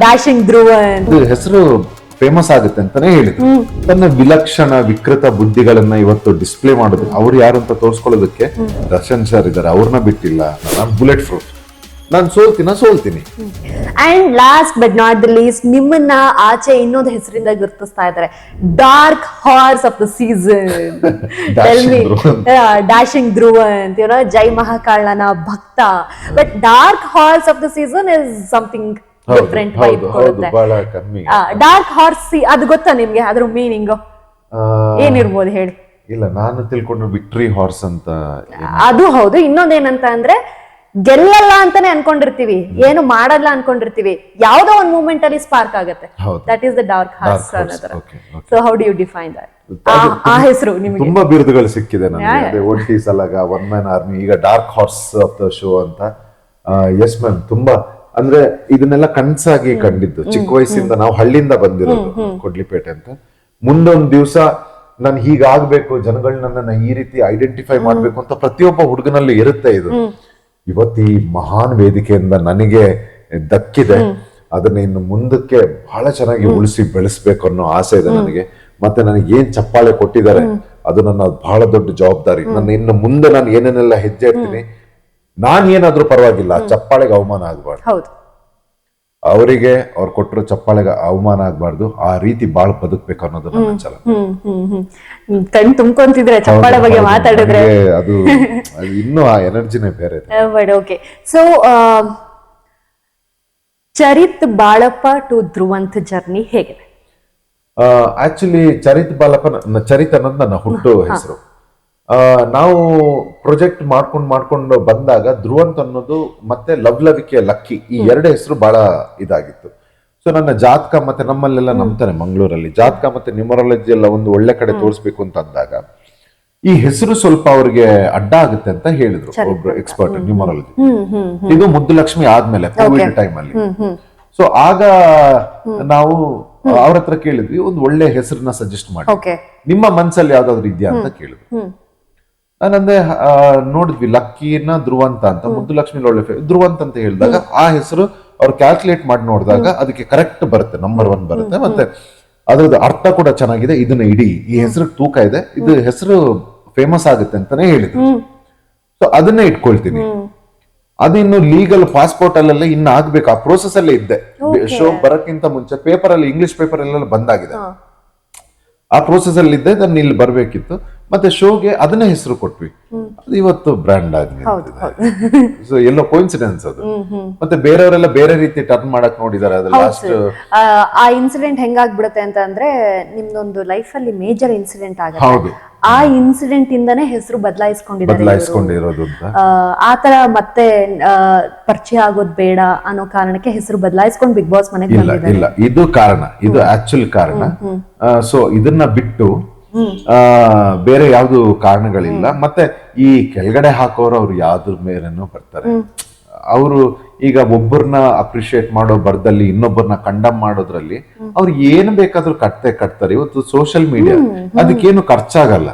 Dashing ಧ್ರುವ ಹೆಸರು famous ಆಗುತ್ತೆ ಅಂತಾನೆ ಹೇಳಿದ್ರು. ತನ್ನ ವಿಲಕ್ಷಣ ವಿಕೃತ ಬುದ್ಧಿಗಳನ್ನ ಇವತ್ತು ಡಿಸ್ಪ್ಲೇ ಮಾಡೋದು ಅವ್ರು ಯಾರು ಅಂತ ತೋರ್ಸ್ಕೊಳ್ಳೋದಕ್ಕೆ ದರ್ಶನ್ ಸರ್ ಇದ್ದಾರೆ, ಅವ್ರನ್ನ ಬಿಟ್ಟಿಲ್ಲ. ನಾನು ಬುಲೆಟ್ ಪ್ರೂಫ್, ನಾನು ಸೋಲ್ತೀನಿ. And last but not the least, ನಿಮ್ಮನ್ನ ಆಚೆ ಇನ್ನೊಂದು ಹೆಸರಿಂದ ಗುರುತಿಸ್ತಾ ಇದ್ದಾರೆ, dark horse of the season. Dashing Dhruva ಅಂತ, ಜೈ ಮಹಾಕಾಳನ ಭಕ್ತ. But dark horse of the season is something different vibe ಕೊಡುತ್ತೆ. ಡಾರ್ಕ್ ಹಾರ್ಸ್ ಅದು ಗೊತ್ತಾ ನಿಮ್ಗೆ? ಅದ್ರ ಮೀನಿಂಗ್ ಏನಿರ್ಬೋದು ಹೇಳಿ? ಇಲ್ಲ, ನಾನು ತಿಳ್ಕೊಂಡ್ರೆ ವಿಕ್ಟ್ರಿ ಹಾರ್ಸ್ ಅಂತ. ಅದು ಹೌದು. ಇನ್ನೊಂದೇನಂತ ಅಂದ್ರೆ ಗೆಲ್ಲಲ್ಲ ಅಂತಾನೆ ಅನ್ಕೊಂಡಿರ್ತೀವಿ, ಏನು ಮಾಡಲ್ಲ ಅನ್ಕೊಂಡಿರ್ತೀವಿ, ಯಾವ್ದೋ ಒಂದು ಮೂಮೆಂಟ್ ಅಲ್ಲಿ ಸ್ಪಾರ್ಕ್ ಆಗುತ್ತೆ. That is the dark horse ಅನ್ನೋದ್ರ. So how do you define that? ಆ ಹೆಸರು ನಿಮಗೆ ತುಂಬಾ ಬಿರುದುಗಳು ಸಿಕ್ಕಿದೆ ನನಗೆ. ಒಂಟಿ ಸಲಗ, ಒನ್ ಮ್ಯಾನ್ ಆರ್ಮಿ, ಈಗ dark horse of the show ಅಂತ. ಎಸ್ ಮ್ಯಾಮ್, ತುಂಬಾ ಅಂದ್ರೆ ಇದನ್ನೆಲ್ಲ ಕನ್ಸಾಗಿ ಕಂಡಿದ್ದು. ಚಿಕ್ಕ ವಯಸ್ಸಿಂದ ನಾವು ಹಳ್ಳಿಯಿಂದ ಬಂದಿರೋದು, ಕೊಡ್ಲಿಪೇಟೆ ಅಂತ. ಮುಂದೊಂದ್ ದಿವ್ಸ ನಾನು ಹೀಗಾಗ್ಬೇಕು, ಜನಗಳು ನನ್ನನ್ನ ಈ ರೀತಿ ಐಡೆಂಟಿಫೈ ಮಾಡ್ಬೇಕು ಅಂತ ಪ್ರತಿಯೊಬ್ಬ ಹುಡುಗನಲ್ಲಿ ಇರುತ್ತೆ ಇದು. ಇವತ್ತು ಈ ಮಹಾನ್ ವೇದಿಕೆಯಿಂದ ನನಗೆ ದಕ್ಕಿದೆ, ಅದನ್ನ ಇನ್ನು ಮುಂದಕ್ಕೆ ಬಹಳ ಚೆನ್ನಾಗಿ ಉಳಿಸಿ ಬೆಳೆಸ್ಬೇಕು ಅನ್ನೋ ಆಸೆ ಇದೆ ನನಗೆ. ಮತ್ತೆ ನನಗೆ ಏನ್ ಚಪ್ಪಾಳೆ ಕೊಟ್ಟಿದ್ದಾರೆ ಅದು ನನ್ನ ಬಹಳ ದೊಡ್ಡ ಜವಾಬ್ದಾರಿ. ನನ್ನ ಇನ್ನು ಮುಂದೆ ನಾನು ಏನೇನೆಲ್ಲ ಹೆಜ್ಜೆ ಇಡ್ತೀನಿ, ನಾನ್ ಏನಾದ್ರೂ ಪರವಾಗಿಲ್ಲ, ಚಪ್ಪಾಳೆಗೆ ಅವಮಾನ ಆಗ್ಬಾರ್ದು. ಅವರಿಗೆ ಅವ್ರು ಕೊಟ್ಟರು ಚಪ್ಪಾಳೆಗೆ ಅವಮಾನ ಆಗ್ಬಾರ್ದು, ಆ ರೀತಿ ಬಾಳ್ ಬದುಕ್ಬೇಕು ಅನ್ನೋದು ನನ್ನ ಛಲ. ಕಣ್ ತುಂಬ್ಕೊಂತಿದ್ರೆ ಚಪ್ಪಾಳೆ ಬಗ್ಗೆ ಮಾತಾಡಿದ್ರೆ ಅದು ಇನ್ನೂ ಆ ಎನರ್ಜಿನೇ ಬೇರೆ. Okay, so Charith Balappa to Dhruvanth journey ಹೇಗಿದೆ? ಆಕ್ಚುಲಿ ಚರಿತ್ ಬಾಳಪ್ಪ, ಚರಿತ್ ಅನ್ನೋದು ನನ್ನ ಹುಟ್ಟು ಹೆಸರು. ನಾವು ಪ್ರೊಜೆಕ್ಟ್ ಮಾಡ್ಕೊಂಡು ಬಂದಾಗ ಧ್ರುವಂತ್ ಅನ್ನೋದು ಮತ್ತೆ ಲವ್ಲವಿಕೆಯ ಲಕ್ಕಿ, ಈ ಎರಡು ಹೆಸರು ಬಹಳ ಇದಾಗಿತ್ತು. ಸೊ ನನ್ನ ಜಾತಕ, ಮತ್ತೆ ನಮ್ಮಲ್ಲೆಲ್ಲ ನಂಬ್ತಾರೆ ಮಂಗಳೂರಲ್ಲಿ ಜಾತಕ ಮತ್ತೆ ನ್ಯೂಮರಾಲಜಿ ಎಲ್ಲ ಒಂದು ಒಳ್ಳೆ ಕಡೆ ತೋರಿಸ್ಬೇಕು ಅಂತ ಅಂದಾಗ ಈ ಹೆಸರು ಸ್ವಲ್ಪ ಅವ್ರಿಗೆ ಅಡ್ಡ ಆಗುತ್ತೆ ಅಂತ ಹೇಳಿದ್ರು ಒಬ್ರು ಎಕ್ಸ್ಪರ್ಟ್ ನ್ಯೂಮರಾಲಜಿ. ಇದು ಮುದ್ದುಲಕ್ಷ್ಮಿ ಆದ್ಮೇಲೆ ಕೋವಿಡ್ ಟೈಮ್ ಅಲ್ಲಿ. ಸೊ ಆಗ ನಾವು ಅವ್ರ ಹತ್ರ ಕೇಳಿದ್ವಿ, ಒಂದು ಒಳ್ಳೆ ಹೆಸರನ್ನ ಸಜೆಸ್ಟ್ ಮಾಡಿ, ನಿಮ್ಮ ಮನ್ಸಲ್ಲಿ ಯಾವ್ದಾದ್ರು ಇದೆಯಾ ಅಂತ ಕೇಳಿದ್ವಿ. ನಾನಂದ್ರೆ ನೋಡಿದ್ವಿ ಲಕ್ಕಿನ ಧ್ರುವಂತ ಅಂತ, ಮುದ್ದುಲಕ್ಷ್ಮಿ ಒಳ್ಳೆ ಧ್ರುವಂತ ಅಂತ ಹೇಳಿದಾಗ ಆ ಹೆಸರು ಅವ್ರು ಕ್ಯಾಲ್ಕುಲೇಟ್ ಮಾಡಿ ನೋಡಿದಾಗ ಅದಕ್ಕೆ ಕರೆಕ್ಟ್ ಬರುತ್ತೆ, ನಂಬರ್ 1 ಬರುತ್ತೆ. ಮತ್ತೆ ಅದ್ರದ್ದು ಅರ್ಥ ಕೂಡ ಚೆನ್ನಾಗಿದೆ, ಇದನ್ನ ಇಡೀ ಈ ಹೆಸರು ತೂಕ ಇದೆ, ಇದು ಹೆಸರು ಫೇಮಸ್ ಆಗುತ್ತೆ ಅಂತಾನೆ ಹೇಳಿದ್ರು. ಸೊ ಅದನ್ನೇ ಇಟ್ಕೊಳ್ತೀನಿ. ಅದು ಇನ್ನು ಲೀಗಲ್ ಪಾಸ್ಪೋರ್ಟ್ ಅಲ್ಲೆಲ್ಲ ಇನ್ನು ಆಗ್ಬೇಕು, ಆ ಪ್ರೋಸೆಸ್ ಅಲ್ಲೇ ಇದ್ದೆ. ಶೋ ಬರಕ್ಕಿಂತ ಮುಂಚೆ ಪೇಪರ್ ಅಲ್ಲಿ, ಇಂಗ್ಲಿಷ್ ಪೇಪರ್ ಎಲ್ಲ ಬಂದಾಗಿದೆ, ಆ ಪ್ರೋಸೆಸ್ ಅಲ್ಲಿ ಇದ್ದೆ. ನಾನು ಇಲ್ಲಿ ಬರ್ಬೇಕಿತ್ತು, ಮತ್ತೆ ಶೋಗೆ ಅದನ್ನೇ ಹೆಸರು ಕೊಟ್ವಿ. ಅದು ಇವತ್ತು ಬ್ರ್ಯಾಂಡ್ ಆಗಿ. ಸೊ ಎಲ್ಲೋ ಕೋಇನ್ಸಿಡೆನ್ಸ್ ಅದು. ಮತ್ತೆ ಬೇರೆಯವರೆಲ್ಲ ಬೇರೆ ರೀತಿ ಟರ್ನ್ ಮಾಡಕ್ ನೋಡಿದಾರೆ. ಅದು ಲಾಸ್ಟ್ ಆ ಇನ್ಸಿಡೆಂಟ್ ಹೆಂಗಾಗ್ಬಿಡುತ್ತೆ ಅಂತ ಅಂದ್ರೆ, ನಿಮ್ದೊಂದು ಲೈಫ್ ಅಲ್ಲಿ ಮೇಜರ್ ಇನ್ಸಿಡೆಂಟ್ ಆಗುತ್ತೆ, ಆ ಇನ್ಸಿಡೆಂಟ್ ಇಂದಾನೆ ಹೆಸರು ಬದಲಾಯಿಸ್ಕೊಂಡಿರೋದು ಅಂತ. ಆತರ ಮತ್ತೆ ಪರಿಚಯ ಆಗೋದ್ ಬೇಡ ಅನ್ನೋ ಕಾರಣಕ್ಕೆ ಹೆಸರು ಬದಲಾಯಿಸ್ಕೊಂಡು ಬಿಗ್ ಬಾಸ್ ಮನೆಗೆ ಬಂದಿದ್ದಾರೆ. ಇಲ್ಲ, ಇದು ಕಾರಣ, ಇದು ಆಕ್ಚುಲ್ ಕಾರಣ. ಸೊ ಇದನ್ನ ಬಿಟ್ಟು ಬೇರೆ ಯಾವ್ದು ಕಾರಣಗಳಿಲ್ಲ. ಮತ್ತೆ ಈ ಕೆಳಗಡೆ ಹಾಕೋರು ಅವ್ರು ಯಾವ್ದ್ರ ಮೇಲೇನೂ ಬರ್ತಾರೆ. ಅವರು ಈಗ ಒಬ್ಬರನ್ನ ಅಪ್ರಿಶಿಯೇಟ್ ಮಾಡೋ ಬರ್ದಲ್ಲಿ ಇನ್ನೊಬ್ಬರನ್ನ ಕಂಡಮ್ ಮಾಡೋದ್ರಲ್ಲಿ ಅವ್ರು ಏನ್ ಬೇಕಾದ್ರೂ ಕಟ್ತಾರೆ. ಇವತ್ತು ಸೋಷಿಯಲ್ ಮೀಡಿಯಾ, ಅದಕ್ಕೇನು ಖರ್ಚಾಗಲ್ಲ.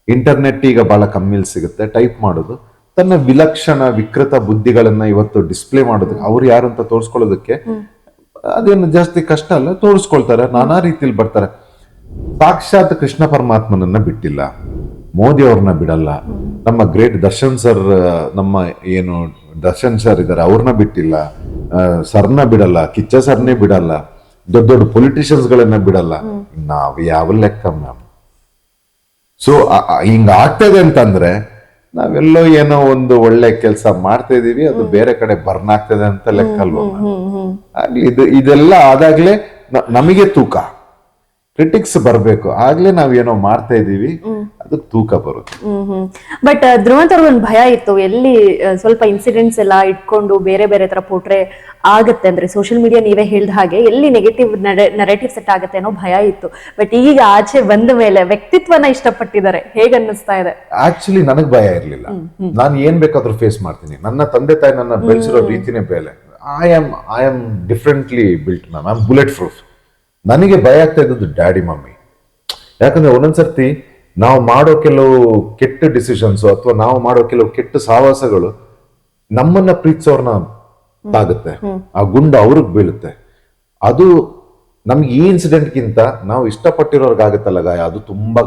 ಇಂಟರ್ನೆಟ್ ಈಗ ಬಹಳ ಕಮ್ಮಿಲ್ ಸಿಗುತ್ತೆ, ಟೈಪ್ ಮಾಡೋದು. ತನ್ನ ವಿಲಕ್ಷಣ ವಿಕೃತ ಬುದ್ಧಿಗಳನ್ನ ಇವತ್ತು ಡಿಸ್ಪ್ಲೇ ಮಾಡೋದು, ಅವ್ರು ಯಾರು ಅಂತ ತೋರ್ಸ್ಕೊಳ್ಳೋದಕ್ಕೆ ಅದೇನು ಜಾಸ್ತಿ ಕಷ್ಟ ಅಲ್ಲ, ತೋರಿಸ್ಕೊಳ್ತಾರೆ, ನಾನಾ ರೀತಿಲಿ ಬರ್ತಾರೆ. ಸಾಕ್ಷಾತ್ ಕೃಷ್ಣ ಪರಮಾತ್ಮನನ್ನ ಬಿಟ್ಟಿಲ್ಲ, ಮೋದಿ ಅವ್ರನ್ನ ಬಿಡಲ್ಲ, ನಮ್ಮ ಗ್ರೇಟ್ ದರ್ಶನ್ ಸರ್, ನಮ್ಮ ಏನು ದರ್ಶನ್ ಸರ್ ಇದಾರೆ ಅವ್ರನ್ನ ಬಿಟ್ಟಿಲ್ಲ, ಸರ್ನ ಬಿಡಲ್ಲ, ಕಿಚ್ಚ ಸರ್ನೇ ಬಿಡಲ್ಲ, ದೊಡ್ಡ ದೊಡ್ಡ ಪೊಲಿಟಿಷಿಯನ್ಸ್ ಗಳನ್ನ ಬಿಡಲ್ಲ. ನಾವ್ ಯಾವ ಲೆಕ್ಕ ಮ್ಯಾಮ್? ಸೊ ಹಿಂಗ ಆಗ್ತದೆ ಅಂತಂದ್ರೆ ನಾವೆಲ್ಲೋ ಏನೋ ಒಂದು ಒಳ್ಳೆ ಕೆಲಸ ಮಾಡ್ತಾ ಇದೀವಿ, ಅದು ಬೇರೆ ಕಡೆ ಬರ್ನ್ ಆಗ್ತದೆ ಅಂತ ಲೆಕ್ಕ ಅಲ್ವಾ? ಇದೆಲ್ಲ ಆದಾಗ್ಲೇ ನಮಗೆ ತೂಕ, ಕ್ರಿಟಿಕ್ಸ್ ಬರ್ಬೇಕು, ಆಗ್ಲೇ ನಾವೇನೋ ಮಾಡ್ತಾ ಇದೀವಿ, ಅದು ತೂಕ ಬರುತ್ತೆ. ಬಟ್ ಧ್ರುವಂತ್ ಅವ್ರಿಗೆ ಒಂದು ಭಯ ಇತ್ತು, ಎಲ್ಲಿ ಸ್ವಲ್ಪ ಇನ್ಸಿಡೆಂಟ್ಸ್ ಎಲ್ಲ ಇಟ್ಕೊಂಡು ಬೇರೆ ಬೇರೆ ತರ ಪೋಟ್ರೆ ಆಗುತ್ತೆ ಅಂದ್ರೆ ಸೋಷಿಯಲ್ ಮೀಡಿಯಾ ನೀವೇ ಹೇಳ್ದ ಹಾಗೆ ಎಲ್ಲಿ ನೆಗೆಟಿವ್ ನರೇಟಿವ್ ಸೆಟ್ ಆಗುತ್ತೆ ಅನ್ನೋ ಭಯ ಇತ್ತು. ಬಟ್ ಈಗ ಆಚೆ ಬಂದ ಮೇಲೆ ವ್ಯಕ್ತಿತ್ವನ ಇಷ್ಟಪಟ್ಟಿದ್ದಾರೆ, ಹೇಗ ಅನ್ನಿಸ್ತಾ ಇದೆ? ಆಕ್ಚುಲಿ ನನಗ್ ಭಯ ಇರ್ಲಿಲ್ಲ, ನಾನು ಏನ್ ಬೇಕಾದ್ರೂ ಫೇಸ್ ಮಾಡ್ತೀನಿ. ನನ್ನ ತಂದೆ ತಾಯಿ ನನ್ನ ಬೆಳೆಸಿರೋ ರೀತಿನೇ ಬೇರೆ. I am differently built ma'am, I am bullet proof. ನನಗೆ ಭಯ ಆಗ್ತಾ ಇದ್ದದ್ದು ಡ್ಯಾಡಿ ಮಮ್ಮಿ. ಯಾಕಂದ್ರೆ ಒಂದೊಂದ್ಸರ್ತಿ ನಾವು ಮಾಡೋ ಕೆಲವು ಕೆಟ್ಟ ಡಿಸಿಷನ್ಸ್ ಅಥವಾ ನಾವು ಮಾಡೋ ಕೆಲವು ಕೆಟ್ಟ ಸಾಹಸಗಳು ನಮ್ಮನ್ನ ಪ್ರೀತಿಸೋರ್ನ ತಾಗುತ್ತೆ, ಆ ಗುಂಡು ಅವ್ರಿಗೆ ಬೀಳುತ್ತೆ. ಅದು ನಮ್ಗೆ ಈ ಇನ್ಸಿಡೆಂಟ್ಗಿಂತ ನಾವು ಇಷ್ಟಪಟ್ಟಿರೋರ್ಗಾಗತ್ತಲ್ಲ ಗಾಯ, ಅದು ತುಂಬಾ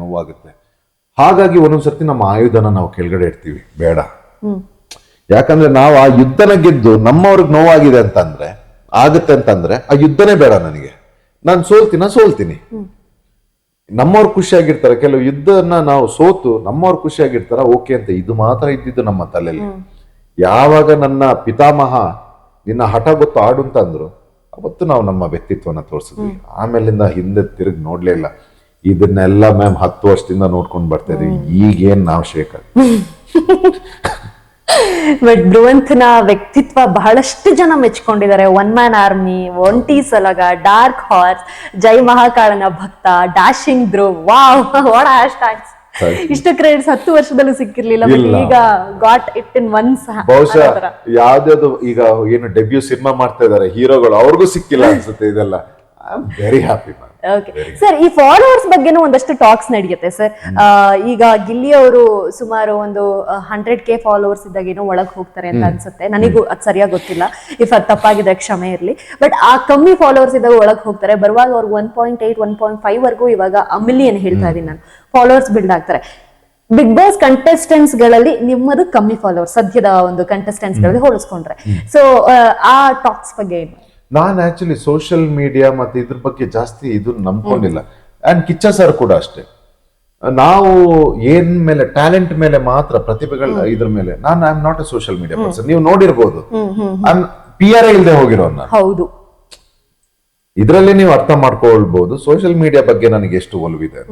ನೋವಾಗುತ್ತೆ. ಹಾಗಾಗಿ ಒಂದೊಂದ್ಸರ್ತಿ ನಮ್ಮ ಆಯುಧನ ನಾವು ಕೆಳಗಡೆ ಇಡ್ತೀವಿ, ಬೇಡ. ಯಾಕಂದ್ರೆ ನಾವು ಆ ಯುದ್ಧನ ಗೆದ್ದು ನಮ್ಮವ್ರಿಗೆ ನೋವಾಗಿದೆ ಅಂತಂದ್ರೆ ಆಗುತ್ತೆ ಅಂತಂದ್ರೆ ಆ ಯುದ್ಧನೇ ಬೇಡ ನನಗೆ. ನಾನು ಸೋಲ್ತೀನಿ. ನಮ್ಮವ್ರು ಖುಷಿಯಾಗಿರ್ತಾರೆ. ಕೆಲವು ಯುದ್ಧನ ನಾವು ಸೋತು ನಮ್ಮವ್ರು ಖುಷಿಯಾಗಿರ್ತಾರ, ಓಕೆ ಅಂತ. ಇದು ಮಾತ್ರ ಇದ್ದಿದ್ದು ನಮ್ಮ ತಲೆಯಲ್ಲಿ. ಯಾವಾಗ ನನ್ನ ಪಿತಾಮಹ ನಿನ್ನ ಹಠ ಗೊತ್ತು ಆಡು ಅಂತ ಅಂದ್ರು, ಅವತ್ತು ನಾವು ನಮ್ಮ ವ್ಯಕ್ತಿತ್ವನ ತೋರಿಸಿದ್ವಿ. ಆಮೇಲಿಂದ ಹಿಂದೆ ತಿರುಗಿ ನೋಡ್ಲೇ ಇಲ್ಲ. ಇದನ್ನೆಲ್ಲ ಮ್ಯಾಮ್ 10 ವರ್ಷದಿಂದ ನೋಡ್ಕೊಂಡು ಬರ್ತಾ ಇದೀವಿ. ಈಗೇನ್ ನಾವು ಶೇಖರ್. ಬಟ್ ಧ್ರುವಂತನ ವ್ಯಕ್ತಿತ್ವ ಬಹಳಷ್ಟು ಜನ ಮೆಚ್ಕೊಂಡಿದ್ದಾರೆ. ಒನ್ ಮ್ಯಾನ್ ಆರ್ಮಿ, ಒಂಟಿ ಸಲಗ, ಡಾರ್ಕ್ ಹಾರ್ಸ್, ಜೈ ಮಹಾಕಾಳನ ಭಕ್ತ, ಡ್ಯಾಶಿಂಗ್ ಧ್ರುವ್. Wow, what ಹ್ಯಾಶ್ಟ್ಯಾಗ್ಸ್. ಇಷ್ಟು ಕ್ರೆಡಿಟ್ಸ್ 10 ವರ್ಷದಲ್ಲೂ ಸಿಕ್ಕಿರ್ಲಿಲ್ಲ, ಬಟ್ ಈಗ ಗಾಟ್ ಇಟ್ ಇನ್ ಒನ್ಸ್. ಬಹುಶಃ ಯಾವ್ದಾದ್ರು ಈಗ ಏನು ಡೆಬ್ಯೂ ಸಿನಿಮಾ ಮಾಡ್ತಾ ಇದಾರೆ ಹೀರೋಗಳು, ಅವ್ರಿಗೂ ಸಿಕ್ಕಿಲ್ಲ ಅನ್ಸುತ್ತೆ ಇದೆಲ್ಲ. I am very happy ma'am. Sir, ಈ ಫಾಲೋವರ್ಸ್ ಬಗ್ಗೆನೂ ಒಂದಷ್ಟು ಟಾಕ್ಸ್ ನಡೆಯುತ್ತೆ ಸರ್. ಈಗ ಗಿಲ್ಲಿ ಅವರು ಸುಮಾರು ಒಂದು 100K ಫಾಲೋವರ್ಸ್ ಇದ್ದಾಗೇನೋ ಒಳಗ್ ಹೋಗ್ತಾರೆ ಅಂತ ಅನ್ಸುತ್ತೆ. ನನಗೂ ಅದ್ ಸರಿಯಾಗಿ ಗೊತ್ತಿಲ್ಲ, ಇಫ್ ಅದು ತಪ್ಪಾಗಿದೆ ಕ್ಷಮೆ ಇರ್ಲಿ. ಬಟ್ ಆ ಕಮ್ಮಿ ಫಾಲೋವರ್ಸ್ ಇದ್ದಾಗ ಒಳಗ್ ಹೋಗ್ತಾರೆ. ಬರುವಾಗ ಅವ್ರಿಗೆ 1.8 1.5 ವರ್ಗೂ, ಇವಾಗ ಮಿಲಿಯನ್ ಹೇಳ್ತಾ ಇದೀನಿ ನಾನು, ಫಾಲೋವರ್ಸ್ ಬಿಲ್ಡ್ ಆಗ್ತಾರೆ. ಬಿಗ್ ಬಾಸ್ ಕಂಟೆಸ್ಟೆಂಟ್ಸ್ ಗಳಲ್ಲಿ ನಿಮ್ಮದು ಕಮ್ಮಿ ಫಾಲೋವರ್ಸ್, ಸದ್ಯದ ಒಂದು ಕಂಟೆಸ್ಟೆಂಟ್ಸ್ ಗಳಲ್ಲಿ ಹೋಲಿಸ್ಕೊಂಡ್ರೆ. ಸೊ ಆ ಟಾಕ್ಸ್ ಬಗ್ಗೆ ಏನು? ನಾನು ಆಕ್ಚುಲಿ ಸೋಷಿಯಲ್ ಮೀಡಿಯಾ ಮತ್ತೆ ಇದ್ರ ಬಗ್ಗೆ ಜಾಸ್ತಿ ಇದು ನಂಬ್ಕೊಂಡಿಲ್ಲ. ಅಂಡ್ ಕಿಚ್ಚ ಸರ್ ಕೂಡ ಅಷ್ಟೇ. ನಾವು ಏನ್ ಮೇಲೆ ಟ್ಯಾಲೆಂಟ್ ಮೇಲೆ ಮಾತ್ರ, ಪ್ರತಿಭೆಗಳ ಇದ್ರ ಮೇಲೆ. ನಾನು I am not A social media person. ನೀವು ನೋಡಿರ್ಬೋದು, PR ಇಲ್ದೆ ಹೋಗಿರೋ ನಾನು. ಹೌದು, ಇದ್ರಲ್ಲಿ ನೀವು ಅರ್ಥ ಮಾಡ್ಕೊಳ್ಬಹುದು ಸೋಷಿಯಲ್ ಮೀಡಿಯಾ ಬಗ್ಗೆ ನನಗೆ ಎಷ್ಟು ಒಲವಿದೆ.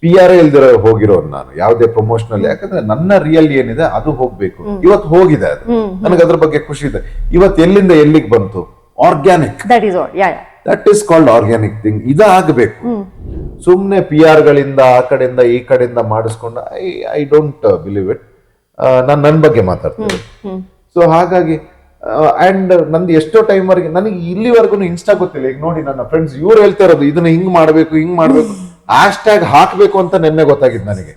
PR ಇಲ್ದಿರೋ ಹೋಗಿರೋ ನಾನು, ಯಾವುದೇ ಪ್ರಮೋಷನಲ್. ಯಾಕಂದ್ರೆ ನನ್ನ ರಿಯಲ್ ಏನಿದೆ ಅದು ಹೋಗ್ಬೇಕು. ಇವತ್ತು ಹೋಗಿದೆ, ಅದು ನನಗೆ ಅದ್ರ ಬಗ್ಗೆ ಖುಷಿ ಇದೆ. ಇವತ್ತು ಎಲ್ಲಿಂದ ಎಲ್ಲಿಗೆ ಬಂತು? Organic. That is called organic thing. ಇದಾಗಬೇಕು. ಸುಮ್ನೆ PR ಗಳಿಂದ ಆ ಕಡೆಯಿಂದ ಈ ಕಡೆಯಿಂದ ಮಾಡಿಸ್ಕೊಂಡು ಐ ಡೋಂಟ್ ಬಿಲೀವ್ ಇಟ್. ನಾನು ನನ್ನ ಬಗ್ಗೆ ಮಾತಾಡ್ತೀನಿ. ಸೊ ಹಾಗಾಗಿ ಅಂಡ್ ನಂದು ಎಷ್ಟೋ ಟೈಮ್ ವರೆಗೆ ನನಗೆ ಇಲ್ಲಿವರೆಗೂ ಇನ್ಸ್ಟಾ ಗೊತ್ತಿಲ್ಲ. ಈಗ ನೋಡಿ, ನನ್ನ ಫ್ರೆಂಡ್ಸ್ ಇವ್ರು ಹೇಳ್ತಾ ಇರೋದು ಇದನ್ನ ಹಿಂಗ್ ಮಾಡ್ಬೇಕು ಹ್ಯಾಶ್ಟ್ಯಾಗ್ ಹಾಕ್ಬೇಕು ಅಂತ ನಿನ್ನೆ ಗೊತ್ತಾಗಿದ್ದು ನನಗೆ.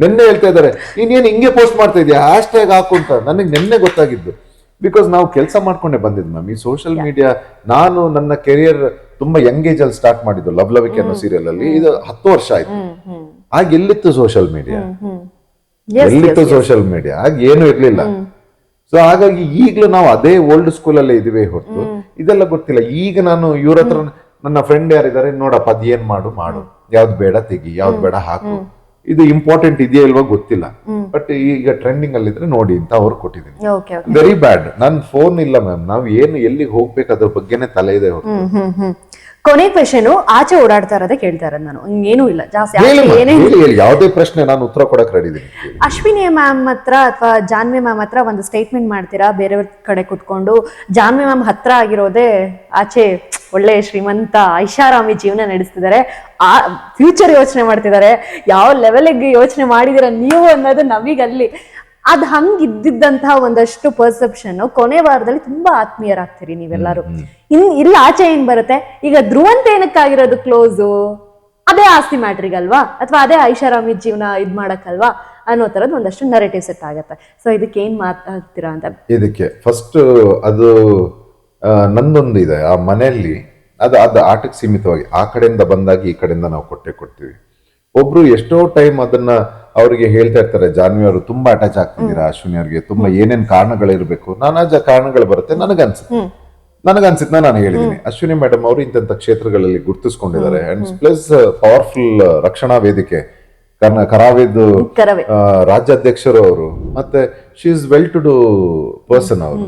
ನಿನ್ನೆ ಹೇಳ್ತಾ ಇದಾರೆ, ನೀನೇನು ಹಿಂಗೆ ಪೋಸ್ಟ್ ಮಾಡ್ತಾ ಇದೀಯ, ಹ್ಯಾಶ್ಟ್ಯಾಗ್ ಹಾಕು ಅಂತ. ನನಗೆ ನಿನ್ನೆ ಗೊತ್ತಾಗಿದ್ದು. ಬಿಕಾಸ್ ನಾವು ಕೆಲಸ ಮಾಡ್ಕೊಂಡೆ ಬಂದಿದ್ದು ಮ್ಯಾಮ್ ಈ ಸೋಷಿಯಲ್ ಮೀಡಿಯಾ. ನಾನು ನನ್ನ ಕೆರಿಯರ್ ತುಂಬಾ ಯಂಗ್ ಏಜ್ ಅಲ್ಲಿ ಸ್ಟಾರ್ಟ್ ಮಾಡಿದ್ದು ಲವ್ಲವಿಕೆ ಅನ್ನೋ ಸೀರಿಯಲ್ ಅಲ್ಲಿ. ಇದು 10 ವರ್ಷ ಆಯ್ತು. ಆಗ ಎಲ್ಲಿತ್ತು ಸೋಷಿಯಲ್ ಮೀಡಿಯಾ? ಎಲ್ಲಿತ್ತು ಸೋಷಿಯಲ್ ಮೀಡಿಯಾ? ಆಗ ಏನು ಇರ್ಲಿಲ್ಲ. ಸೊ ಹಾಗಾಗಿ ಈಗ್ಲೂ ನಾವು ಅದೇ ಓಲ್ಡ್ ಸ್ಕೂಲ್ ಅಲ್ಲೇ ಇದೀವಿ ಹೊರತು ಇದೆಲ್ಲ ಗೊತ್ತಿಲ್ಲ. ಈಗ ನಾನು ಇವ್ರ ಹತ್ರ, ನನ್ನ ಫ್ರೆಂಡ್ ಯಾರಿದ್ದಾರೆ, ನೋಡಪ್ಪ ಅದ್ ಏನ್ ಮಾಡು, ಯಾವ್ದು ಬೇಡ ತೆಗಿ, ಯಾವ್ದು ಬೇಡ ಹಾಕು, ಇದು ಇಂಪಾರ್ಟೆಂಟ್ ಇದೆಯಾ ಇಲ್ವಾ ಗೊತ್ತಿಲ್ಲ, ಬಟ್ ಈಗ ಟ್ರೆಂಡಿಂಗ್ ಅಲ್ಲಿ ಇದ್ರೆ ನೋಡಿ ಅಂತ ಅವ್ರು ಕೊಟ್ಟಿದ್ದೀನಿ. Very bad. ನನ್ ಫೋನ್ ಇಲ್ಲ ಮ್ಯಾಮ್. ನಾವ್ ಏನು ಎಲ್ಲಿಗೆ ಹೋಗ್ಬೇಕು ಅದ್ರ ಬಗ್ಗೆನೆ ತಲೆ ಇದೆ. ಕೊನೆ ಕ್ವೆಶನ್, ಆಚೆ ಓಡಾಡ್ತಾ ಇರೋದೇ ಕೇಳ್ತಾ ಇರೋದು ನಾನು, ಏನೂ ಇಲ್ಲ ಜಾಸ್ತಿ. ಯಾವುದೇ ಪ್ರಶ್ನೆ ನಾನು ಉತ್ತರ ಕೊಡಕ್ ರೆಡಿ ಇದೀನಿ. ಅಶ್ವಿನಿ ಮ್ಯಾಮ್ ಹತ್ರ ಅಥವಾ ಜಾನ್ವಿ ಮ್ಯಾಮ್ ಹತ್ರ ಒಂದು ಸ್ಟೇಟ್ಮೆಂಟ್ ಮಾಡ್ತೀರಾ ಬೇರೆಯವ್ರ ಕಡೆ ಕುತ್ಕೊಂಡು? ಜಾನ್ವಿ ಮ್ಯಾಮ್ ಹತ್ರ ಆಗಿರೋದೇ ಆಚೆ ಒಳ್ಳೆ ಶ್ರೀಮಂತ ಐಷಾರಾಮಿ ಜೀವನ ನಡೆಸ್ತಿದ್ದಾರೆ, ಆ ಫ್ಯೂಚರ್ ಯೋಚನೆ ಮಾಡ್ತಿದ್ದಾರೆ. ಯಾವ ಲೆವೆಲ್ಗೆ ಯೋಚನೆ ಮಾಡಿದಿರ ನೀವು ಅನ್ನೋದು ನಮಗಲ್ಲಿ ಅದ್ ಹಂಗಿದ್ದಂತಹ ಒಂದಷ್ಟು ಪರ್ಸೆಪ್ಷನ್. ಕೊನೆ ವಾರದಲ್ಲಿ ತುಂಬಾ ಆತ್ಮೀಯರಾಗ್ತೀರಿ ನೀವೆಲ್ಲರೂ. ಇಲ್ಲ ಆಚೆ ಏನ್ ಬರುತ್ತೆ ಈಗ? ಧ್ರುವಂತ ಏನಕ್ಕಾಗಿರೋದು ಕ್ಲೋಸು? ಅದೇ ಆಸ್ತಿ ಮ್ಯಾಟ್ರಿಗಲ್ವಾ, ಅಥವಾ ಅದೇ ಐಷಾರಾಮಿ ಜೀವನ ಇದ್ ಮಾಡಕ್ಕಲ್ವಾ ಅನ್ನೋ ತರದ್ ಒಂದಷ್ಟು ನರೇಟಿವ್ ಸೆಟ್ ಆಗತ್ತೆ. ಸೊ ಇದಕ್ಕೆ ಏನ್ ಮಾತಾಡ್ತೀರಾ ಅಂತ? ಇದಕ್ಕೆ ಫಸ್ಟ್ ಅದು ನಂದೊಂದು ಇದೆ ಆ ಮನೆಯಲ್ಲಿ. ಅದು ಆಟಕ್ಕೆ ಸೀಮಿತವಾಗಿ ಆ ಕಡೆಯಿಂದ ಬಂದಾಗ ಈ ಕಡೆಯಿಂದ ನಾವು ಕೊಡ್ತೀವಿ. ಒಬ್ರು ಎಷ್ಟೋ ಟೈಮ್ ಅದನ್ನ ಅವ್ರಿಗೆ ಹೇಳ್ತಾ ಇರ್ತಾರೆ, ಜಾನ್ವಿ ಅವರು ತುಂಬಾ ಅಟ್ಯಾಚ್ ಆಗ್ತಿದ್ದೀರಾ ಅಶ್ವಿನಿ ಅವ್ರಿಗೆ, ತುಂಬಾ ಏನೇನ್ ಕಾರಣಗಳಿರ್ಬೇಕು, ನಾನಾ ಕಾರಣಗಳು ಬರುತ್ತೆ. ನನಗನ್ಸುತ್ತೆ ನಾನು ಹೇಳಿದ್ದೀನಿ, ಅಶ್ವಿನಿ ಮೇಡಮ್ ಅವರು ಇಂಥ ಕ್ಷೇತ್ರಗಳಲ್ಲಿ ಗುರುತಿಸ್ಕೊಂಡಿದ್ದಾರೆ. ಅಂಡ್ ಪ್ಲಸ್ ಪವರ್ಫುಲ್ ರಕ್ಷಣಾ ವೇದಿಕೆ ಕರಾವಿದ್ ರಾಜ್ಯಾಧ್ಯಕ್ಷರು ಅವರು, ಮತ್ತೆ she is well to do person ಅವರು.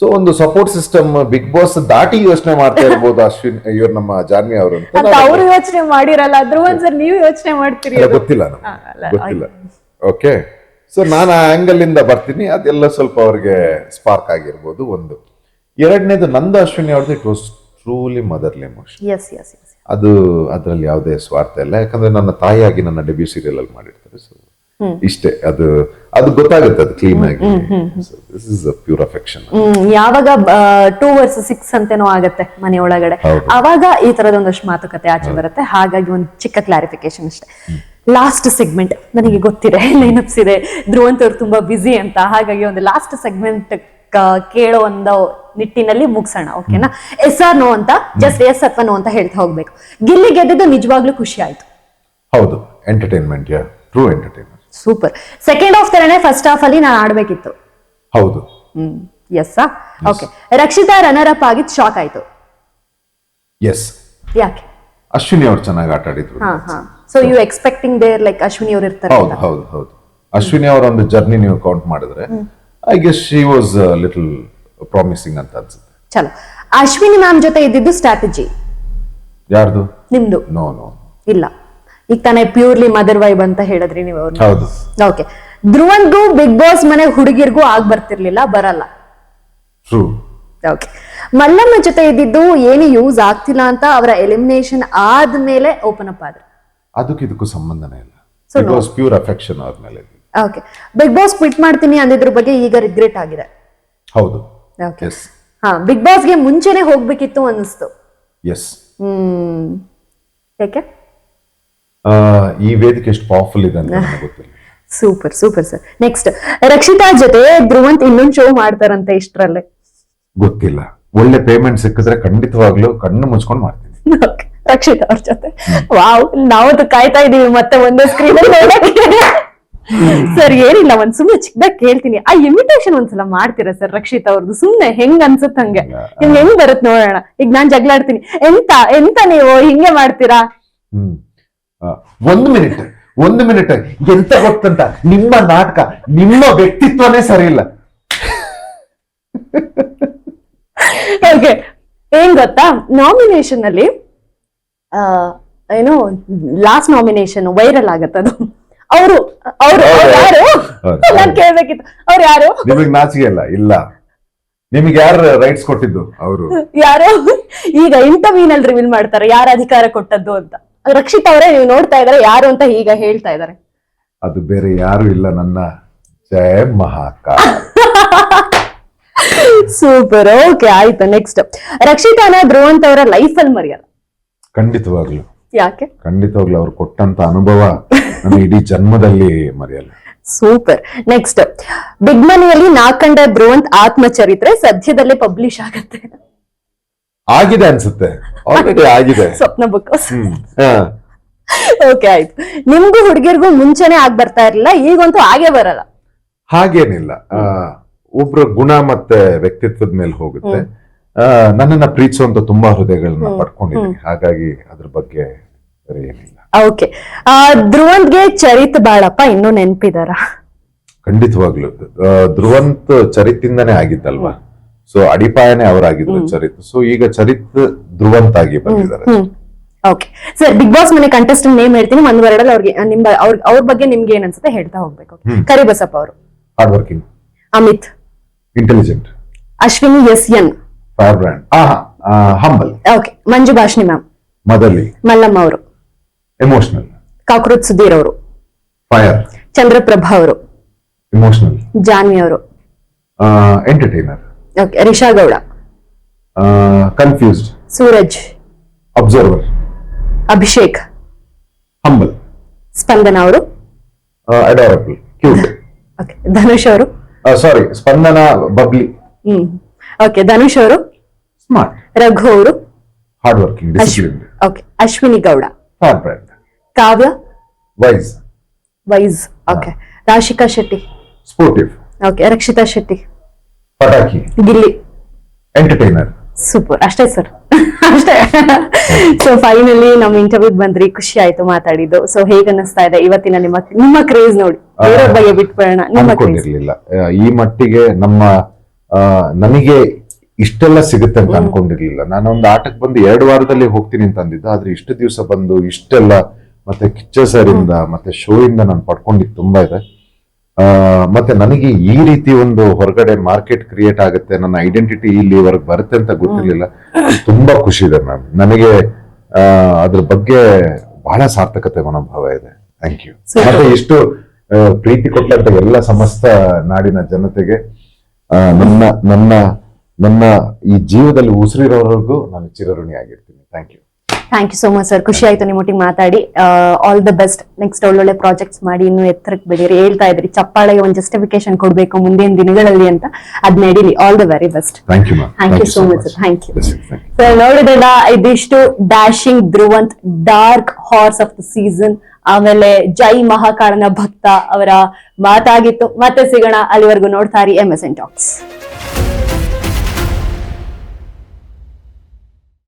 ಸೊ ಒಂದು ಸಪೋರ್ಟ್ ಸಿಸ್ಟಮ್ ಬಿಗ್ ಬಾಸ್ ದಾಟಿ ಯೋಚನೆ ಮಾಡ್ತಾ ಇರ್ಬೋದು ಅಶ್ವಿನ್ ಇವ್ರು ನಮ್ಮ ಜಾನ್ವಿ ಅವರು. ಅವರು ಯೋಚನೆ ಮಾಡಿರಲ್ಲ, ಧ್ರುವನ್ ಸರ್ ನೀವು ಯೋಚನೆ ಮಾಡ್ತೀರಿ, ಗೊತ್ತಿಲ್ಲ. ಓಕೆ, ಸೊ ನಾನು ಆ ಆಂಗಲ್ ಇಂದ ಬರ್ತೀನಿ. ಅದೆಲ್ಲ ಸ್ವಲ್ಪ ಅವ್ರಿಗೆ ಸ್ಪಾರ್ಕ್ ಆಗಿರ್ಬೋದು. ಒಂದು ಎರಡನೇದು, ನಂದು ಅಶ್ವಿನಿ ಅವ್ರದ್ದು it was truly motherly emotion. ಅದು ಅದ್ರಲ್ಲಿ ಯಾವುದೇ ಸ್ವಾರ್ಥ ಇಲ್ಲ. ಯಾಕಂದ್ರೆ ನನ್ನ ತಾಯಿಯಾಗಿ ನನ್ನ ಡೆಬ್ಯೂ ಸೀರಿಯಲ್ ಅಲ್ಲಿ ಮಾಡಿರ್ತಾರೆ. ಸೊ ಇಷ್ಟೇ, ಅದು ಗೊತ್ತಾಗುತ್ತೆ, ಅದು ಕ್ಲೀನ್ ಆಗಿ. This is a pure affection. ಯಾವಾಗ 2 vs 6 ಅಂತೇನೋ ಆಗತ್ತೆ ಮನೆ ಒಳಗಡೆ, ಅವಾಗ ಈ ತರದೊಂದಷ್ಟು ಮಾತುಕತೆ ಆಚೆ ಬರುತ್ತೆ. ಹಾಗಾಗಿ ಒಂದು ಚಿಕ್ಕ ಕ್ಲಾರಿಫಿಕೇಶನ್ ಅಷ್ಟೇ. ಲಾಸ್ಟ್ ಸೆಗ್ಮೆಂಟ್ ನನಗೆ ಗೊತ್ತಿದೆ, ಲೈನಪ್ಸ್ ಇದೆ, ಧ್ರುವಂತ್ ಅವ್ರು ತುಂಬಾ ಬಿಸಿ ಅಂತ. ಹಾಗಾಗಿ ಒಂದು ಲಾಸ್ಟ್ ಸೆಗ್ಮೆಂಟ್ ಕೇಳೋ ಒಂದು ನಿಟ್ಟಿನಲ್ಲಿ ಮುಗ್ಸೋಣ, ಓಕೆನಾ? ಎಸ್ ಆರ್ ನೋ ಅಂತ, ಜಸ್ಟ್ ಎಸ್ ಅಥವಾ ನೋ ಅಂತ ಹೇಳ್ತಾ ಹೋಗ್ಬೇಕು. ಗಿಲ್ಲಿ ಗೆದ್ದಿದ್ದು ನಿಜವಾಗ್ಲೂ ಖುಷಿ ಆಯ್ತು. ಹೌದು, entertainment, true entertainment. Super. Second half ತರನೇ ಫಸ್ಟ್ ಹಾಫ್ ಅಲ್ಲಿ ನಾನು ಆಡ್ಬೇಕಿತ್ತು. ಹೌದು. Yes okay. Rakshita runner up ಆಗಿದ್ದು ಶಾಕ್ ಆಯ್ತು. ಎಸ್. ಯಾಕೆ? ಅಶ್ವಿನಿ ಅವ್ರು ಚೆನ್ನಾಗಿ ಆಟ ಆಡಿದ್ರು. So you expecting there like Ashwini ಅವ್ರು ಇರ್ತಾರೆ? ಹೌದು ಹೌದು ಹೌದು. ಅಶ್ವಿನಿ ಅವರ ಒಂದು ಜರ್ನಿ ನೀವು ಕೌಂಟ್ ಮಾಡಿದ್ರೆ I guess she was little promising ಅಂತ ಅನ್ಸುತ್ತೆ. ಚಲೋ. ಅಶ್ವಿನಿ ಮ್ಯಾಮ್ ಜೊತೆ ಇದ್ದಿದ್ದು ಸ್ಟ್ರಾಟಜಿ ಯಾರ್ದು? ನಿಮ್ದು? ನೋ ನೋ ಇಲ್ಲ. ಈಗ ತಾನೇ ಪ್ಯೂರ್ಲಿ ಮದರ್ ವೈಬ್ ಅಂತ ಹೇಳಿದ್ರಿ ನೀವು ಅವ್ರನ್ನ. ಹೌದು. ಓಕೆ. ಧ್ರುವನ್ಗೂ ಬಿಗ್ ಬಾಸ್ ಮನೆ ಹುಡುಗಿರ್ಗೂ ಆಗ್ ಬರ್ತಿರ್ಲಿಲ್ಲ, ಬರಲ್ಲ. ಟ್ರೂ. ಓಕೆ. ಮಲ್ಲಮ್ಮ ಜೊತೆ ಇದ್ದಿದ್ದು ಏನು ಯೂಸ್ ಆಗ್ತಿಲ್ಲ ಅಂತ ಅವರ ಎಲಿಮಿನೇಷನ್ ಆದ್ಮೇಲೆ ಓಪನ್ ಅಪ್ ಆದ್ರೆ? ಅದಕ್ಕೂ ಸಂಬಂಧನೇ ಇಲ್ಲ. ಇಟ್ ವಾಸ್ ಪ್ಯೂರ್ ಅಫೆಕ್ಷನ್ ಅವ್ರ ಮೇಲೆ. ಓಕೆ. ಬಿಗ್ ಬಾಸ್ ಕ್ವಿಟ್ ಮಾಡ್ತೀನಿ ಅಂದಿದ್ರ ಬಗ್ಗೆ ಈಗ ರಿಗ್ರೆಟ್ ಆಗಿದೆ? ಹೌದು. ಓಕೆ. ಬಿಗ್ ಬಾಸ್ಗೆ ಮುಂಚೆನೆ ಹೋಗ್ಬೇಕಿತ್ತು ಅನಿಸ್ತು. ಎಸ್. ಯಾಕೆ? ಈ ವೇದಿಕೆ ಎಷ್ಟು ಪವರ್ಫುಲ್ ಇದೆ ಅಂತ ನನಗೆ ಗೊತ್ತಿಲ್ಲ. Super super sir. Next, Rakshita ಜೊತೆ ಧ್ರುವಂತ್ ಇನ್ನೊಂದು ಶೋ ಮಾಡ್ತಾರಂತೆ, ಇಷ್ಟರಲ್ಲೇ? ಗೊತ್ತಿಲ್ಲ. ಒಳ್ಳೆ ಪೇಮೆಂಟ್ ಸಿಕ್ಕಿದ್ರೆ ಖಂಡಿತವಾಗ್ಲೂ ಕಣ್ಣು ಮುಚ್ಕೊಂಡು ಮಾಡ್ತೀನಿ. ರಕ್ಷಿತಾ ಅವ್ರ ಜೊತೆ. ವಾವ್, ನಾವತ್ತು ಕಾಯ್ತಾ ಇದೀವಿ ಮತ್ತೆ ಒಂದೇ ಸ್ಕ್ರೀನ್ ಸರ್. ಏನಿಲ್ಲ, ಒಂದ್ ಸುಮ್ನೆ ಚಿಕ್ಕದಾಗ ಕೇಳ್ತೀನಿ, ಆ ಇನ್ವಿಟೇಷನ್ ಒಂದ್ಸಲ ಮಾಡ್ತೀರಾ ಸರ್ ರಕ್ಷಿತಾ ಅವ್ರದ್ದು? ಸುಮ್ನೆ ಹೆಂಗ್ ಅನ್ಸುತ್ತ ಹಂಗೆ, ನಿಮ್ಗೆ ಹೆಂಗ್ ಬರುತ್ ನೋಡೋಣ. ಈಗ ನಾನ್ ಜಗಳಾಡ್ತೀನಿ, ಎಂತ ನೀವು ಹಿಂಗೆ ಮಾಡ್ತೀರಾ? ಒಂದು ಮಿನಿಟ್ ಎಂತ ಗೊತ್ತಂತ, ನಿಮ್ಮ ನಾಟಕ, ನಿಮ್ಮ ವ್ಯಕ್ತಿತ್ವನೇ ಸರಿ ಇಲ್ಲ. ಓಕೆ. ಏನ್ ಗೊತ್ತಾ, ನಾಮಿನೇಷನ್ ಅಲ್ಲಿ ಏನು ಲಾಸ್ಟ್ ನಾಮಿನೇಷನ್ ವೈರಲ್ ಆಗತ್ತದು. ಅವರು ಯಾರು ನಾನ್ ಕೇಳ್ಬೇಕಿತ್ತು, ಅವ್ರು ಯಾರು? ನಿಮಗ್ ನಾಚಿಕೆ ಇಲ್ಲ. ನಿಮ್ಗೆ ಯಾರು ರೈಟ್ಸ್ ಕೊಟ್ಟಿದ್ದು? ಅವರು ಯಾರು? ಈಗ ಇಂಟರ್ವ್ಯೂನಲ್ಲಿ ರಿವೀಲ್ ಮಾಡ್ತಾರೆ ಯಾರು ಅಧಿಕಾರ ಕೊಟ್ಟದ್ದು ಅಂತ. ರಕ್ಷಿತ್ ಅವರೇ, ನೀವು ನೋಡ್ತಾ ಇದಾರೆ ಯಾರು ಅಂತ ಈಗ ಹೇಳ್ತಾ ಇದಾರೆ. ಅದು ಬೇರೆ ಯಾರು ಇಲ್ಲ, ನನ್ನ ಜಯ ಮಹಾಕಾಲ್. ಸೂಪರ್. ಓಕೆ, ಆಯ್ತು. ನೆಕ್ಸ್ಟ್, ರಕ್ಷಿತಾನ ಧ್ರುವಂತ್ ಅವರ ಲೈಫ್ ಅಲ್ಲಿ ಮರೆಯಲ್ಲ? ಖಂಡಿತವಾಗ್ಲು. ಯಾಕೆ? ಖಂಡಿತವಾಗ್ಲು ಅವ್ರು ಕೊಟ್ಟಂತ ಅನುಭವ ನನ್ನ ಇಡೀ ಜನ್ಮದಲ್ಲಿ ಮರೆಯಲ್ಲ. ಸೂಪರ್. ನೆಕ್ಸ್ಟ್, ಬಿಗ್ ಮನಿಯಲ್ಲಿ ನಾಕಂಡ ಧ್ರುವಂತ್ ಆತ್ಮಚರಿತ್ರೆ ಸದ್ಯದಲ್ಲೇ ಪಬ್ಲಿಷ್ ಆಗತ್ತೆ? ಆಗಿದೆ ಅನ್ಸುತ್ತೆ, ಆಲ್ರೆಡಿ ಆಗಿದೆ. ಸ್ವಪ್ನ ಬುಕ್. ಓಕೆ, ಆಯ್ತು. ನಿಮ್ಗೂ ಹುಡುಗಿರ್ಗೂ ಮುಂಚೆನೆ ಆಗ್ ಬರ್ತಾ ಇರ್ಲಿಲ್ಲ, ಈಗಂತೂ ಆಗೇ ಬರಲ್ಲ? ಹಾಗೇನಿಲ್ಲ, ಒಬ್ರ ಗುಣ ಮತ್ತೆ ವ್ಯಕ್ತಿತ್ವದ ಮೇಲೆ ಹೋಗುತ್ತೆ. ನನ್ನನ್ನ ಪ್ರೀತಿಸುವಂತ ತುಂಬಾ ಹೃದಯಗಳನ್ನ ಪಡ್ಕೊಂಡಿದ್ದೀನಿ, ಹಾಗಾಗಿ ಅದ್ರ ಬಗ್ಗೆ ಏನಿಲ್ಲ. ಓಕೆ. ಧ್ರುವಂತ್ಗೆ ಚರಿತ್ ಬಾಳಪ್ಪ ಇನ್ನೂ ನೆನ್ಪಿದಾರ? ಖಂಡಿತವಾಗ್ಲು. ಧ್ರುವಂತ್ ಚರಿತಿಂದನೇ ಆಗಿದ್ದಲ್ವಾ, ಸೊ ಅಡಿಪಾಯನೇ ಅವರಾಗಿದ್ರು ಚರಿತ್. ಸೊ ಈಗ ಚರಿತ್ ಧ್ರುವಂತ್ ಆಗಿ ಬಂದಿದ್ದಾರೆ. ಓಕೆ ಸರ್, ಬಿಗ್ ಬಾಸ್ ಮನೆ ಕಂಟೆಸ್ಟೆಂಟ್ ನೇಮ್ ಹೇಳ್ತೀನಿ, ಒಂದ್ ವರ್ಡಲ್ಲಿ ಅವ್ರಿಗೆ ಅವ್ರ ಬಗ್ಗೆ ನಿಮ್ಗೆ ಏನ್ ಅನ್ಸುತ್ತೆ ಹೇಳ್ತಾ ಹೋಗ್ಬೇಕು. ಕರಿಬಸಪ್ಪ ಅವರು hard working, Amit intelligent, Ashwini SN fire brand, humble. Okay. Manju Bhashini ma'am, ಮದಲಿ. ಮಲ್ಲಮ್ಮ ಅವರು ಎಮೋಷನಲ್, ಕಾಕ್ರೋಚ್ ಸುಧೀರ್ ಅವರು ಫೈರ್, ಚಂದ್ರಪ್ರಭಾ ಅವರು ಎಮೋಷನಲ್, ಜಾನ್ವಿ ಅವರು entertainer, okay. Risha Gowda, confused, Suraj, observer, Abhishek, humble, Spandana ಅವರು ಅಡಾರಬಲ್, ಕ್ಯೂಟ್. ಓಕೆ. ಧನುಷ್ ಅವರು, sorry, Spandana bubbly. Okay. Dhanush ಅವರು ಸ್ಮಾರ್ಟ್, ರಘು ಅವರು hard working, discipline. Okay. Ashwini Gowda, firebrand, Kavya wise. Okay. Rashika Shetty, sportive. Okay. Rakshitha Shetty, ಪಟಾಕಿ, ಗಿಲ್ಲಿ, ಎಂಟರ್ಟೈನರ್. ಸೂಪರ್. ಅಷ್ಟೇ ಸರ್, ಅಷ್ಟೇ. ಸೊ ಫೈನಲಿ ನಮ್ಮ ಇಂಟರ್ವ್ಯೂಗ್ ಬಂದ್ರಿ, ಖುಷಿ ಆಯ್ತು ಮಾತಾಡಿದ್ದು. ಸೊ ಹೇಗ ಅನಿಸ್ತಾ ಇದೆ ಇವತ್ತಿನ ನಿಮ್ಮ ಕ್ರೇಜ್ ನೋಡಿ? ಬೇರೆ ಬಗ್ಗೆ ಬಿಟ್ಬಿಡೋಣ, ನಿಮ್ಮ ಕ್ರೇಜ್. ಅನ್ಕೊಂಡಿರ್ಲಿಲ್ಲ ಈ ಮಟ್ಟಿಗೆ ನನಗೆ ಇಷ್ಟೆಲ್ಲ ಸಿಗುತ್ತೆ ಅಂತ ಅನ್ಕೊಂಡಿರ್ಲಿಲ್ಲ. ನಾನೊಂದು ಆಟಕ್ಕೆ ಬಂದು 2 ವಾರದಲ್ಲಿ ಹೋಗ್ತೀನಿ ಅಂತ ಅಂದಿದ್ದ, ಆದ್ರೆ ಇಷ್ಟು ದಿವಸ ಬಂದು ಇಷ್ಟೆಲ್ಲ ಮತ್ತೆ ಕಿಚ್ಚ ಸರ್ ಇಂದ ಮತ್ತೆ ಶೋ ಇಂದ ನಾನು ಪಡ್ಕೊಂಡಿದ್ದು ತುಂಬಾ ಇದೆ. ಮತ್ತೆ ನನಗೆ ಈ ರೀತಿ ಒಂದು ಹೊರಗಡೆ ಮಾರ್ಕೆಟ್ ಕ್ರಿಯೇಟ್ ಆಗುತ್ತೆ, ನನ್ನ ಐಡೆಂಟಿಟಿ ಇಲ್ಲಿವರೆಗೆ ಬರುತ್ತೆ ಅಂತ ಗೊತ್ತಿರ್ಲಿಲ್ಲ. ತುಂಬಾ ಖುಷಿ ಇದೆ ಮ್ಯಾಮ್, ನನಗೆ ಅದ್ರ ಬಗ್ಗೆ ಬಹಳ ಸಾರ್ಥಕತೆ ಮನೋಭಾವ ಇದೆ. Thank you. ಮತ್ತೆ ಇಷ್ಟು ಪ್ರೀತಿ ಕೊಟ್ಟಂತ ಎಲ್ಲ ಸಮಸ್ತ ನಾಡಿನ ಜನತೆಗೆ ನನ್ನ ಈ ಜೀವದಲ್ಲಿ ಉಸಿರಿರೋವರೆಗೂ ನಾನು ಚಿರಋಣಿ ಆಗಿರ್ತೀನಿ. Thank you. Thank you so much sir, ಖುಷಿ ಆಯ್ತು ನಿಮ್ಮೊಟ್ಟಿಗೆ ಮಾತಾಡಿ. ಆಲ್ ದ ಬೆಸ್ಟ್, ನೆಕ್ಸ್ಟ್ ಒಳ್ಳೊಳ್ಳೆ ಪ್ರಾಜೆಕ್ಟ್ಸ್ ಮಾಡಿ ಇನ್ನೂ ಎತ್ತರಕ್ಕೆ ಬೆಳೀರಿ. ಹೇಳ್ತಾ ಇದ್ರಿ ಚಪ್ಪಾಳೆಗೆ ಒಂದು ಜಸ್ಟಿಫಿಕೇಶನ್ ಕೊಡ್ಬೇಕು ಮುಂದಿನ ದಿನಗಳಲ್ಲಿ ಅಂತ, ಅದ್ ನಡೀಲಿ. All the very best. Thank you thank you so much sir, thank you sir. ನೋಡಿದ್ರಲ್ಲ, ಇದಿಷ್ಟು dashing Dhruvanth, dark horse of the season, ಆಮೇಲೆ ಜೈ ಮಹಾಕಾಳನ ಭಕ್ತ ಅವರ ಮಾತಾಗಿತ್ತು. ಮತ್ತೆ ಸಿಗೋಣ, ಅಲ್ಲಿವರೆಗೂ ನೋಡ್ತಾ ಇರಿ MSN Talks.